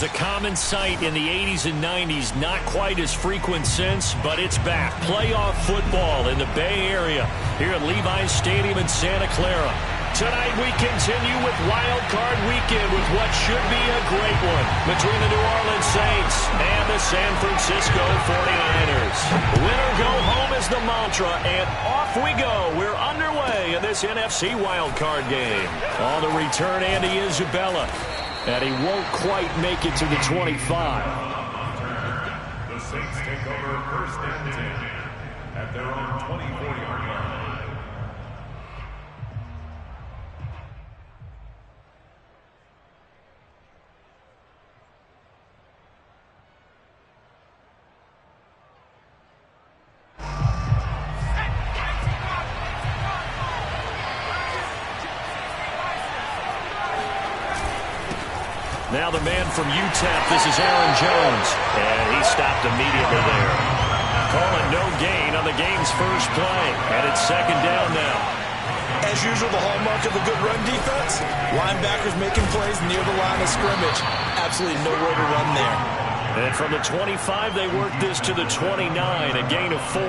was a common sight in the 80s and 90s. Not quite as frequent since, but it's back. Playoff football in the Bay Area here at Levi's Stadium in Santa Clara. Tonight we continue with Wild Card Weekend with what should be a great one between the New Orleans Saints and the San Francisco 49ers. Winner go home is the mantra, and off we go. We're underway in this NFC Wild Card game. On the return, Andy Isabella, and he won't quite make it to the 25. The Saints take over first and 10 at their own 24-yard line. Now the man from UTEP, this is Aaron Jones. And he stopped immediately there. Calling no gain on the game's first play. And it's second down now. As usual, the hallmark of a good run defense, linebackers making plays near the line of scrimmage. Absolutely nowhere to run there. And from the 25, they work this to the 29, a gain of 4.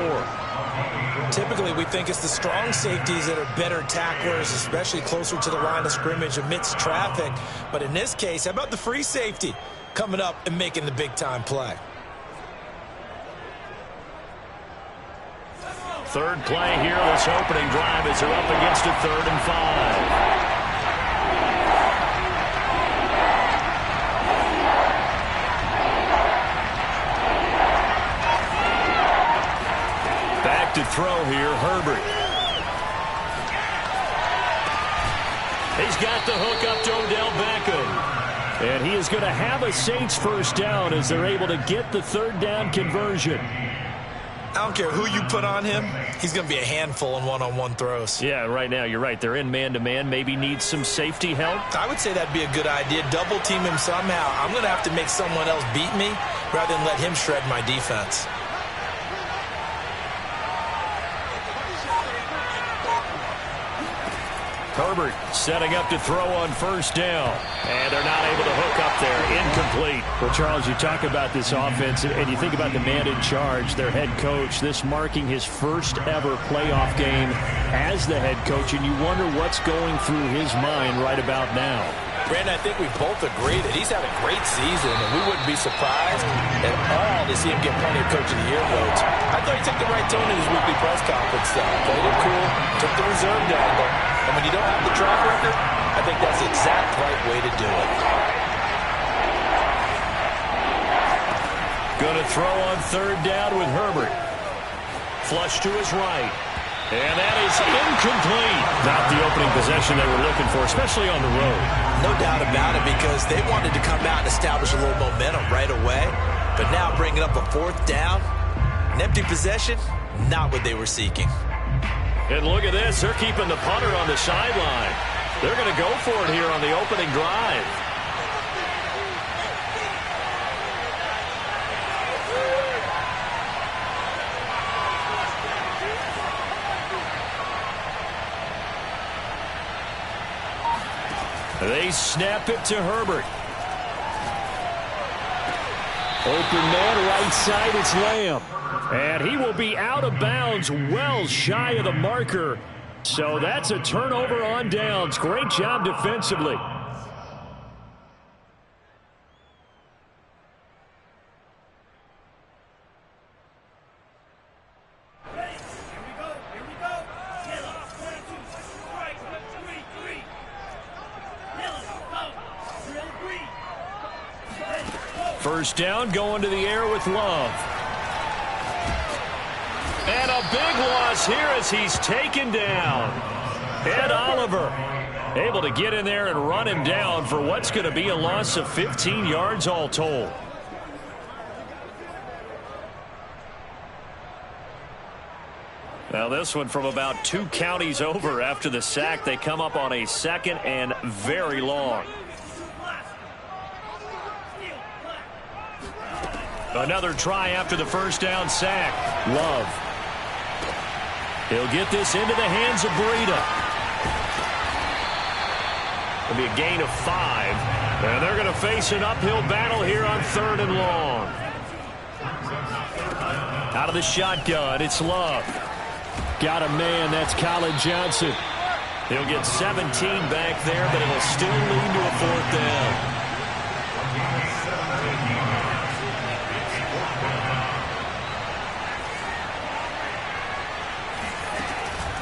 Typically, we think it's the strong safeties that are better tacklers, especially closer to the line of scrimmage amidst traffic. But in this case, how about the free safety coming up and making the big-time play? Third play here, this opening drive as they're up against a 3rd and 5. To throw here, Herbert. He's got the hook up to Odell Beckham. And he is going to have a Saints first down as they're able to get the 3rd down conversion. I don't care who you put on him, he's going to be a handful in one-on-one throws. Yeah, right now you're right. They're in man-to-man. Maybe needs some safety help. I would say that'd be a good idea. Double team him somehow. I'm going to have to make someone else beat me rather than let him shred my defense. Herbert setting up to throw on first down. And they're not able to hook up there. Incomplete. Well, Charles, you talk about this offense, and you think about the man in charge, their head coach, this marking his first ever playoff game as the head coach, and you wonder what's going through his mind right about now. Brandon, I think we both agree that he's had a great season, and we wouldn't be surprised at all to see him get plenty of Coach of the Year votes. I thought he took the right tone in his weekly press conference, though. Played it cool, took the reserve angle, and when you don't have the track record, I think that's the exact right way to do it. Going to throw on 3rd down with Herbert. Flush to his right. And that is incomplete. Not the opening possession they were looking for, especially on the road. No doubt about it, because they wanted to come out and establish a little momentum right away. But now bringing up a 4th down, an empty possession, not what they were seeking. And look at this. They're keeping the punter on the sideline. They're going to go for it here on the opening drive. They snap it to Herbert. Open man, right side, it's Lamb. And he will be out of bounds well shy of the marker. So that's a turnover on downs. Great job defensively. First down, going to the air with Love. And a big loss here as he's taken down. Ed Oliver able to get in there and run him down for what's going to be a loss of 15 yards all told. Now this one from about 2 counties over after the sack. They come up on a 2nd and very long. Another try after the first down sack. Love. He'll get this into the hands of Breida. It'll be a gain of 5. And they're going to face an uphill battle here on 3rd and long. Out of the shotgun, it's Love. Got a man, that's Colin Johnson. He'll get 17 back there, but it'll still lead to a 4th down.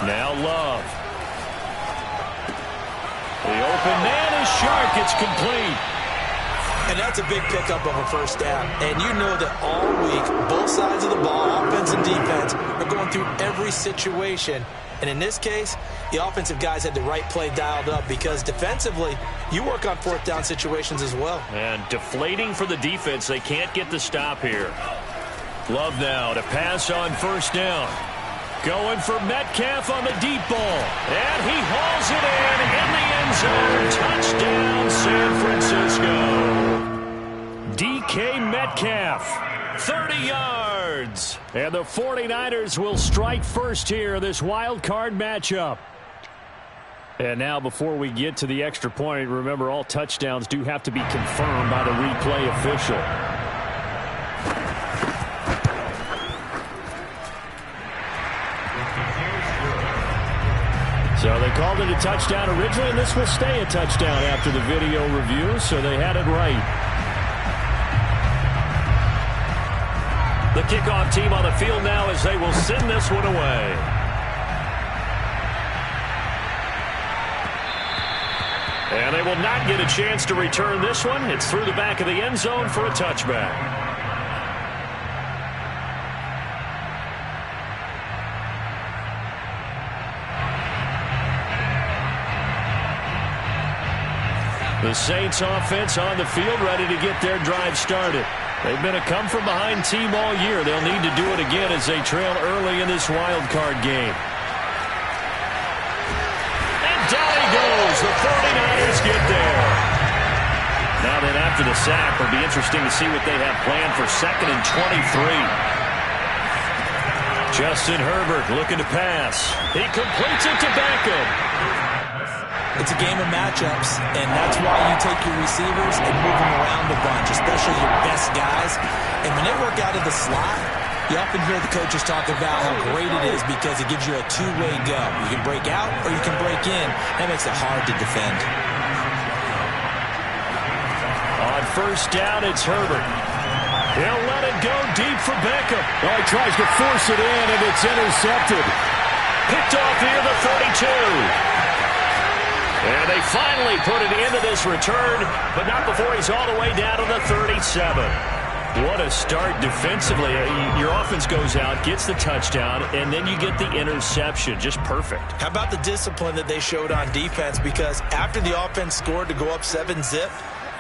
Now Love. The open man is Shark. It's complete. And that's a big pickup of a 1st down. And you know that all week, both sides of the ball, offense and defense, are going through every situation. And in this case, the offensive guys had the right play dialed up because defensively, you work on 4th down situations as well. And deflating for the defense. They can't get the stop here. Love now to pass on 1st down. Going for Metcalf on the deep ball. And he hauls it in the end zone. Touchdown, San Francisco. DK Metcalf, 30 yards. And the 49ers will strike first here, this wild card matchup. And now before we get to the extra point, remember all touchdowns do have to be confirmed by the replay official. So they called it a touchdown originally, and this will stay a touchdown after the video review, so they had it right. The kickoff team on the field now as they will send this one away. And they will not get a chance to return this one. It's through the back of the end zone for a touchback. The Saints offense on the field ready to get their drive started. They've been a come-from-behind team all year. They'll need to do it again as they trail early in this wild card game. And down he goes. The 49ers get there. Now then, after the sack, it'll be interesting to see what they have planned for 2nd and 23. Justin Herbert looking to pass. He completes it to Beckham. It's a game of matchups, and that's why you take your receivers and move them around the bunch, especially your best guys. And when they work out of the slot, you often hear the coaches talk about how great it is because it gives you a two-way go. You can break out or you can break in. That makes it hard to defend. On 1st down, it's Herbert. He'll let it go deep for Beckham. Oh, he tries to force it in, and it's intercepted. Picked off near the 42. And they finally put an end to this return, but not before he's all the way down to the 37. What a start defensively. Your offense goes out, gets the touchdown, and then you get the interception. Just perfect. How about the discipline that they showed on defense? Because after the offense scored to go up 7-zip,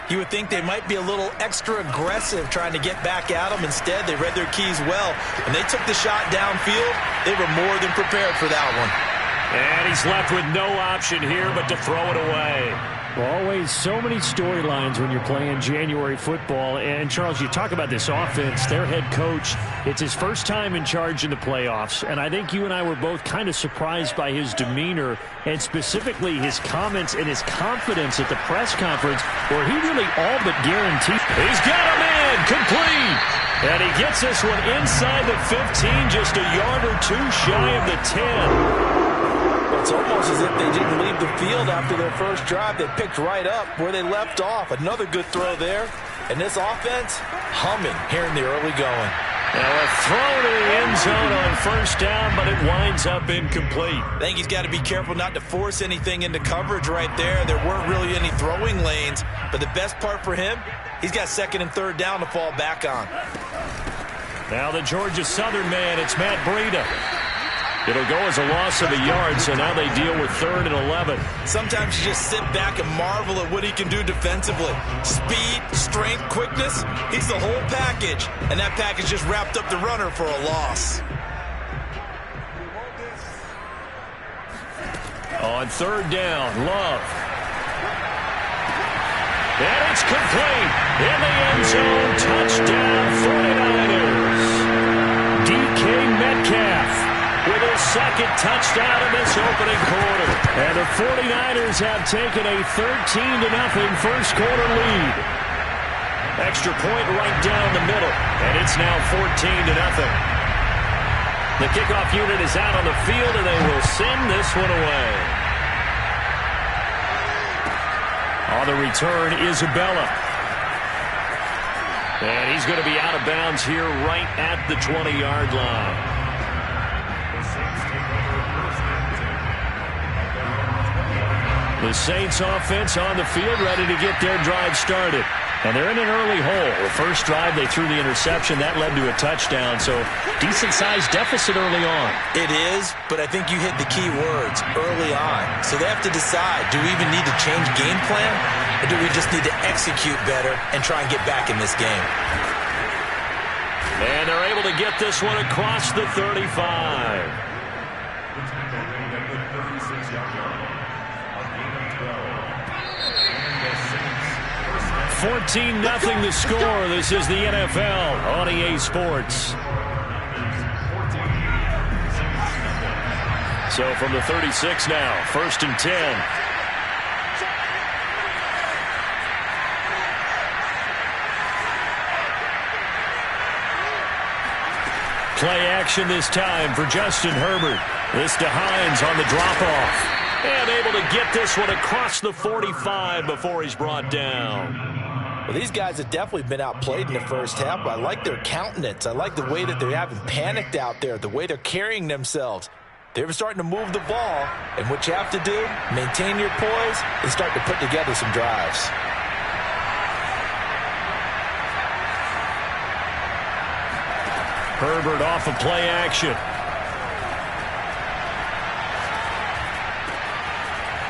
you would think they might be a little extra aggressive trying to get back at them. Instead, they read their keys well. When they took the shot downfield, they were more than prepared for that one. And he's left with no option here but to throw it away. Always so many storylines when you're playing January football. And, Charles, you talk about this offense, their head coach, it's his first time in charge in the playoffs. And I think you and I were both kind of surprised by his demeanor and specifically his comments and his confidence at the press conference where he really all but guaranteed. He's got a man complete. And he gets this one inside the 15, just a yard or two shy of the 10. It's almost as if they didn't leave the field after their first drive. They picked right up where they left off. Another good throw there. And this offense, humming here in the early going. Now a throw to the end zone on 1st down, but it winds up incomplete. I think he's got to be careful not to force anything into coverage right there. There weren't really any throwing lanes. But the best part for him, he's got 2nd and 3rd down to fall back on. Now the Georgia Southern man, it's Matt Breida. It'll go as a loss of a yard, so now they deal with 3rd and 11. Sometimes you just sit back and marvel at what he can do defensively. Speed, strength, quickness, he's the whole package. And that package just wrapped up the runner for a loss. On 3rd down, Love. And it's complete. In the end zone, touchdown 49ers. DK Metcalf with his second touchdown in this opening quarter. And the 49ers have taken a 13-0 first quarter lead. Extra point right down the middle, and it's now 14-0. The kickoff unit is out on the field, and they will send this one away. On the return, Isabella. And he's going to be out of bounds here right at the 20-yard line. The Saints offense on the field, ready to get their drive started. And they're in an early hole. The first drive, they threw the interception. That led to a touchdown. So decent-sized deficit early on. It is, but I think you hit the key words, early on. So they have to decide, do we even need to change game plan? Or do we just need to execute better and try and get back in this game? And they're able to get this one across the 35. 14-0 the score. This is the NFL on EA Sports. So from the 36 now, 1st and 10. Play action this time for Justin Herbert. This to Hines on the drop-off. And able to get this one across the 45 before he's brought down. Well, these guys have definitely been outplayed in the first half, but I like their countenance. I like the way that they haven't panicked out there, the way they're carrying themselves. They're starting to move the ball, and what you have to do, maintain your poise and start to put together some drives. Herbert off of play action.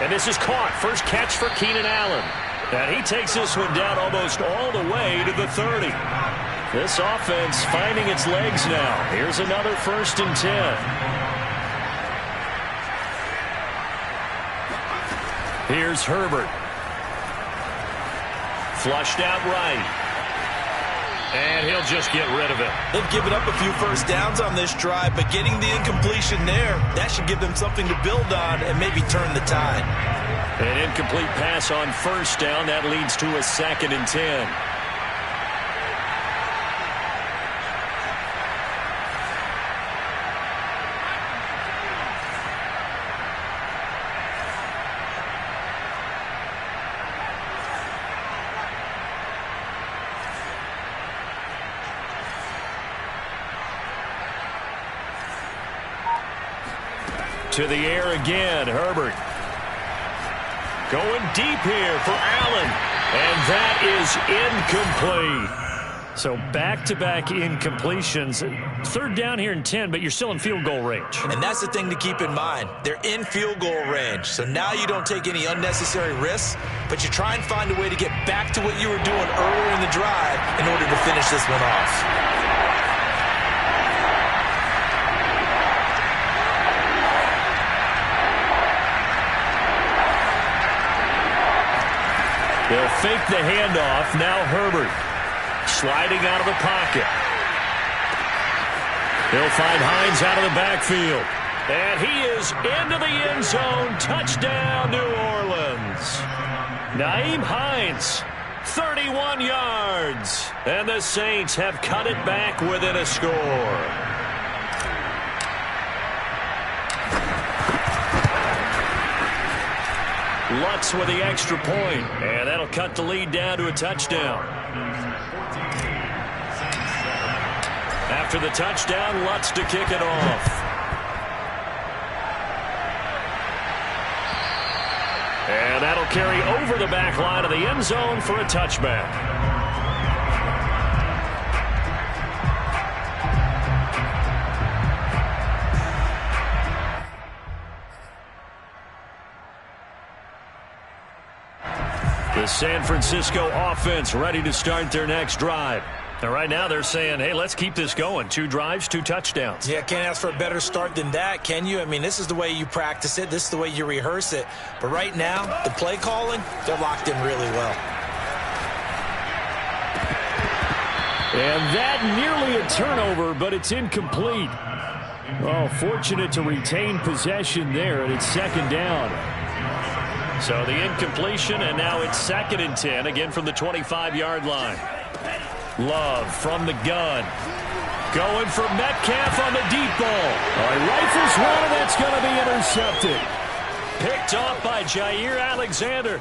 And this is caught. First catch for Keenan Allen. And he takes this one down almost all the way to the 30. This offense finding its legs now. Here's another 1st and 10. Here's Herbert. Flushed out right. And he'll just get rid of it. They've given up a few first downs on this drive, but getting the incompletion there, that should give them something to build on and maybe turn the tide. An incomplete pass on 1st down. That leads to a 2nd and 10. To the air again, Herbert. Going deep here for Allen. And that is incomplete. So back-to-back incompletions. 3rd down here and 10, but you're still in field goal range. And that's the thing to keep in mind. They're in field goal range. So now you don't take any unnecessary risks, but you try and find a way to get back to what you were doing earlier in the drive in order to finish this one off. They'll fake the handoff. Now Herbert sliding out of the pocket. He'll find Hines out of the backfield. And he is into the end zone. Touchdown, New Orleans. Nyheim Hines, 31 yards. And the Saints have cut it back within a score. Lutz with the extra point, and that'll cut the lead down to a touchdown. After the touchdown, Lutz to kick it off. And that'll carry over the back line of the end zone for a touchback. The San Francisco offense ready to start their next drive. And right now they're saying, hey, let's keep this going. 2 drives, 2 touchdowns. Yeah, can't ask for a better start than that, can you? I mean, this is the way you practice it. This is the way you rehearse it. But right now, the play calling, they're locked in really well. And that nearly a turnover, but it's incomplete. Oh, fortunate to retain possession there, and it's second down. So the incompletion, and now it's 2nd and 10, again from the 25-yard line. Love from the gun. Going for Metcalf on the deep ball. He rifles one, and that's going to be intercepted. Picked off by Jair Alexander.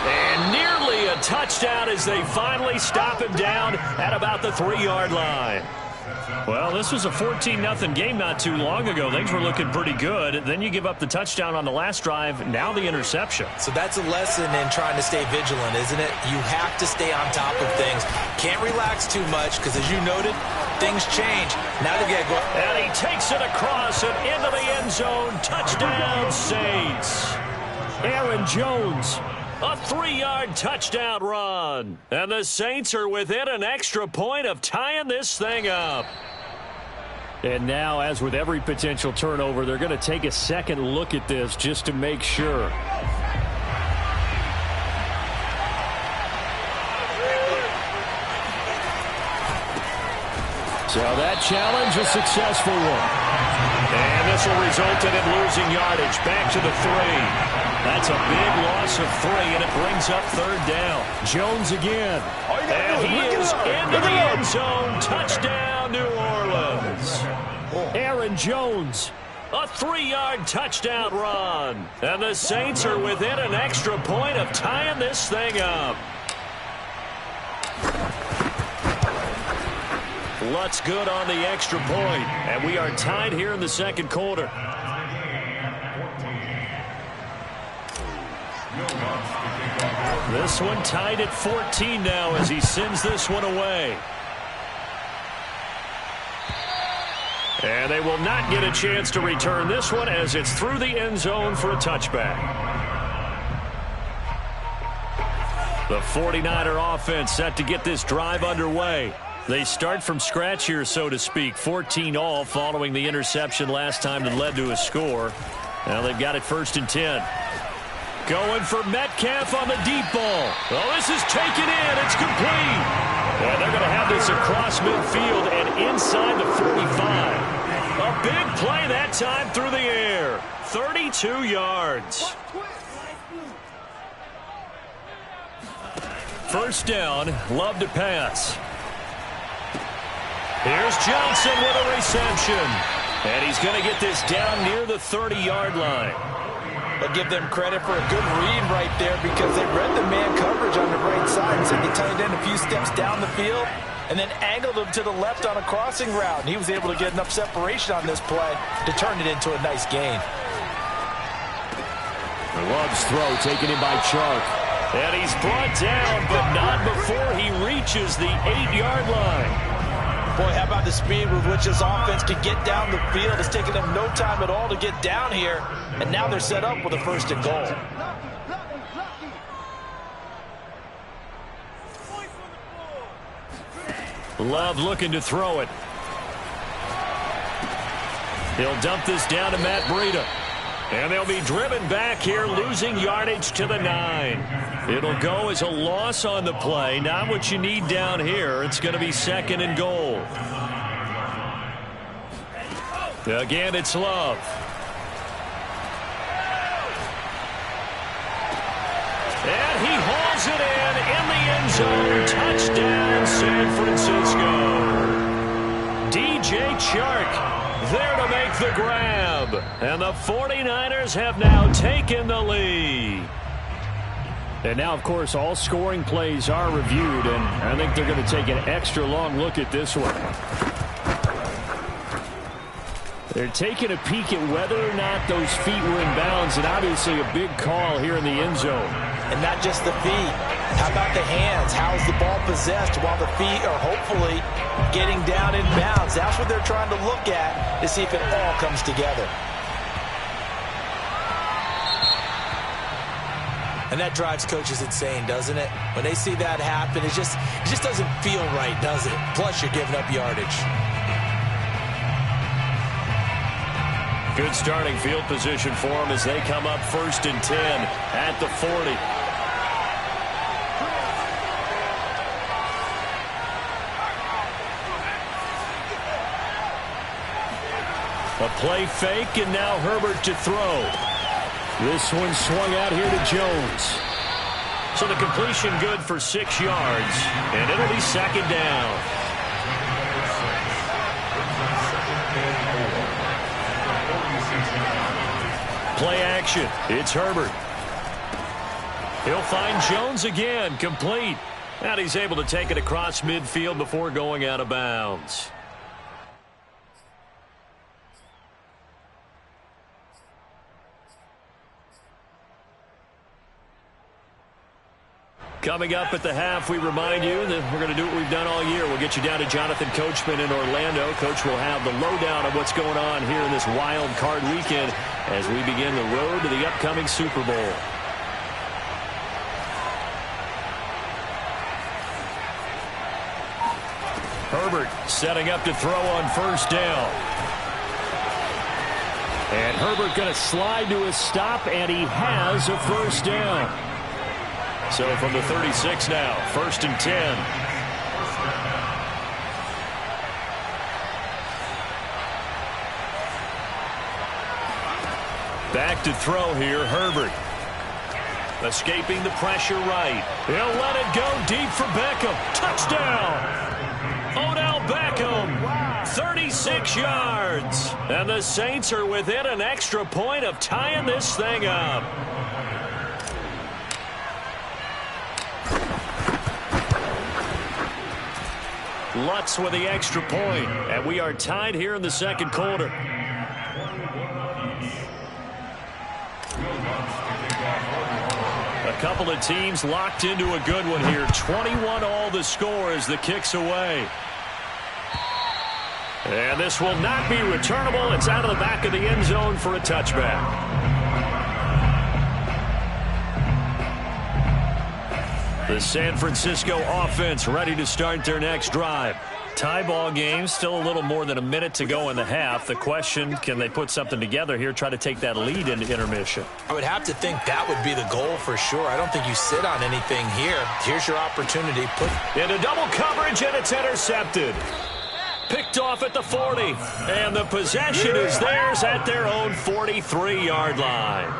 And nearly a touchdown as they finally stop him down at about the 3-yard line. Well, this was a 14-0 game not too long ago. Things were looking pretty good. Then you give up the touchdown on the last drive. Now the interception. So that's a lesson in trying to stay vigilant, isn't it? You have to stay on top of things. Can't relax too much because, as you noted, things change. Now they got to go. And he takes it across and into the end zone. Touchdown, Saints. Aaron Jones. A 3-yard touchdown run. And the Saints are within an extra point of tying this thing up. And now, as with every potential turnover, they're going to take a second look at this just to make sure. So that challenge, a successful one. And this will result in him losing yardage. Back to the 3. That's a big loss of 3, and it brings up 3rd down. Jones again. And he is into the end zone. Touchdown, New Orleans. Aaron Jones. A 3-yard touchdown run. And the Saints are within an extra point of tying this thing up. Lutz good on the extra point. And we are tied here in the second quarter. This one tied at 14 now as he sends this one away. And they will not get a chance to return this one as it's through the end zone for a touchback. The 49er offense set to get this drive underway. They start from scratch here, so to speak. 14-all following the interception last time that led to a score. Now they've got it 1st and 10. Going for Metcalf on the deep ball. Oh, this is taken in. It's complete. And they're going to have this across midfield and inside the 45. A big play that time through the air. 32 yards. First down, Love to pass. Here's Johnson with a reception. And he's going to get this down near the 30-yard line. But give them credit for a good read right there because they read the man coverage on the right side and sent the tight end a few steps down the field and then angled him to the left on a crossing route. And he was able to get enough separation on this play to turn it into a nice gain. Love's throw taken in by Chark. And he's brought down, but not before he reaches the 8-yard line. Boy, how about the speed with which this offense can get down the field? It's taken them no time at all to get down here. And now they're set up with a 1st and goal. Love looking to throw it. He'll dump this down to Matt Breida. And they'll be driven back here, losing yardage to the 9. It'll go as a loss on the play. Not what you need down here. It's going to be 2nd and goal. Again, it's Love. And he hauls it in the end zone. Touchdown, San Francisco. DJ Chark there to make the grab. And the 49ers have now taken the lead. And now, of course, all scoring plays are reviewed, and I think they're going to take an extra long look at this one. They're taking a peek at whether or not those feet were in bounds, and obviously a big call here in the end zone. And not just the feet. How about the hands? How's the ball possessed while the feet are hopefully getting down in bounds? That's what they're trying to look at to see if it all comes together. And that drives coaches insane, doesn't it? When they see that happen, it just doesn't feel right, does it? Plus, you're giving up yardage. Good starting field position for them as they come up 1st and 10 at the 40. A play fake, and now Herbert to throw. This one swung out here to Jones. So the completion good for 6 yards, and it'll be second down. Play action. It's Herbert. He'll find Jones again, complete. And he's able to take it across midfield before going out of bounds. Coming up at the half, we remind you that we're going to do what we've done all year. We'll get you down to Jonathan Coachman in Orlando. Coach will have the lowdown of what's going on here in this wild card weekend as we begin the road to the upcoming Super Bowl. Herbert setting up to throw on first down. And Herbert going to slide to a stop, and he has a first down. So from the 36 now, 1st and 10. Back to throw here, Herbert. Escaping the pressure right. He'll let it go deep for Beckham. Touchdown! Odell Beckham, 36 yards. And the Saints are within an extra point of tying this thing up. Lutz with the extra point, and we are tied here in the second quarter. A couple of teams locked into a good one here. 21 all the score as the kick's away. And this will not be returnable. It's out of the back of the end zone for a touchback. The San Francisco offense ready to start their next drive. Tie ball game, still a little more than a minute to go in the half. The question, can they put something together here, try to take that lead into intermission? I would have to think that would be the goal for sure. I don't think you sit on anything here. Here's your opportunity. Put into double coverage, and it's intercepted. Picked off at the 40, and the possession is theirs at their own 43-yard line.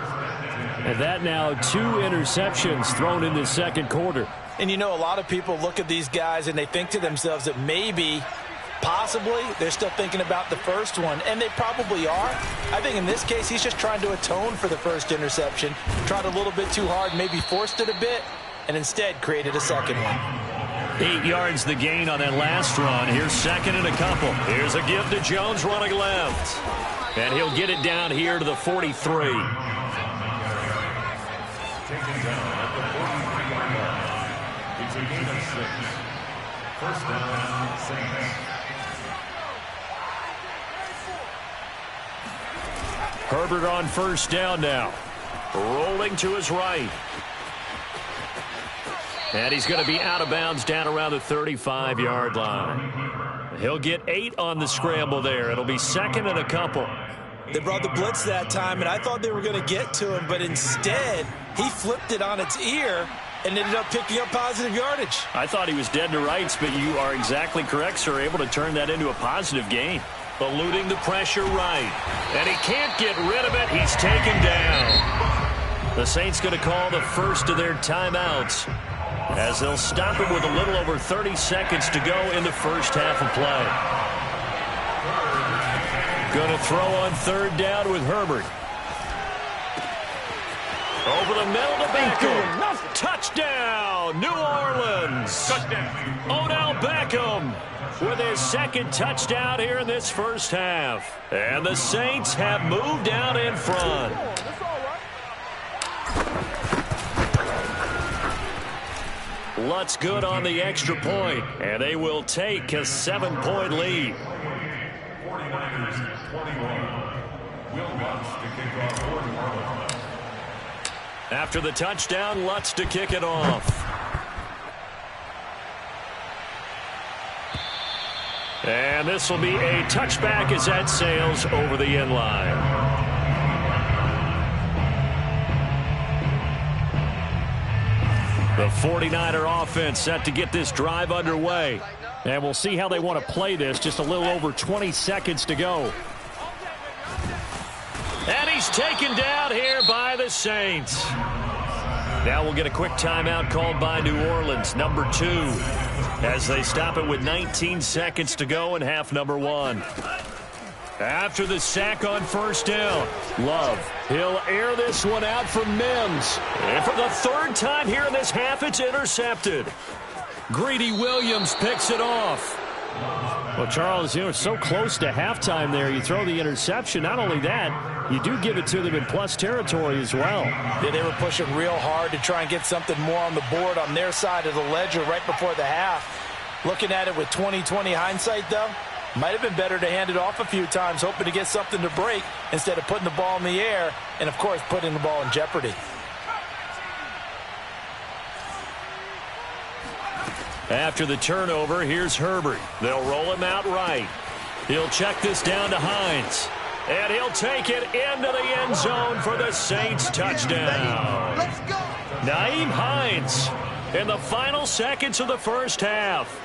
And that now 2 interceptions thrown in the second quarter. And you know, a lot of people look at these guys and they think to themselves that maybe, possibly, they're still thinking about the first one. And they probably are. I think in this case, he's just trying to atone for the first interception. Tried a little bit too hard, maybe forced it a bit, and instead created a second one. 8 yards the gain on that last run. Here's second and a couple. Here's a give to Jones running left. And he'll get it down here to the 43. Taken down at the 43-yard line. It's a gain of 6. First down, Saints. Herbert on first down now. Rolling to his right. And he's going to be out of bounds down around the 35-yard line. He'll get 8 on the scramble there. It'll be second and a couple. They brought the blitz that time, and I thought they were going to get to him, but instead he flipped it on its ear and ended up picking up positive yardage. I thought he was dead to rights, but you are exactly correct, sir. Able to turn that into a positive gain. Eluding the pressure right. And he can't get rid of it. He's taken down. The Saints going to call the first of their timeouts as they'll stop him with a little over 30 seconds to go in the first half of play. Going to throw on third down with Herbert. Over the middle to Beckham. Touchdown, New Orleans. Touchdown. Odell Beckham with his second touchdown here in this first half. And the Saints have moved out in front. Lutz good on the extra point, and they will take a 7-point lead. 49ers 21. Will Lutz to kick off for New Orleans. After the touchdown, Lutz to kick it off. And this will be a touchback as that sails over the end line. The 49er offense set to get this drive underway. And we'll see how they want to play this. Just a little over 20 seconds to go. And he's taken down here by the Saints. Now we'll get a quick timeout called by New Orleans, number 2, as they stop it with 19 seconds to go in half number 1. After the sack on first down, Love. He'll air this one out for Mims. And for the 3rd time here in this half, it's intercepted. Greedy Williams picks it off. Well, Charles, it's so close to halftime there. You throw the interception. Not only that, you do give it to them in plus territory as well. Yeah, they were pushing real hard to try and get something more on the board on their side of the ledger right before the half. Looking at it with 20/20 hindsight, though, might have been better to hand it off a few times, hoping to get something to break instead of putting the ball in the air and, of course, putting the ball in jeopardy. After the turnover, here's Herbert. They'll roll him out right. He'll check this down to Hines. And he'll take it into the end zone for the Saints touchdown. Let's go. Nyheim Hines in the final seconds of the first half.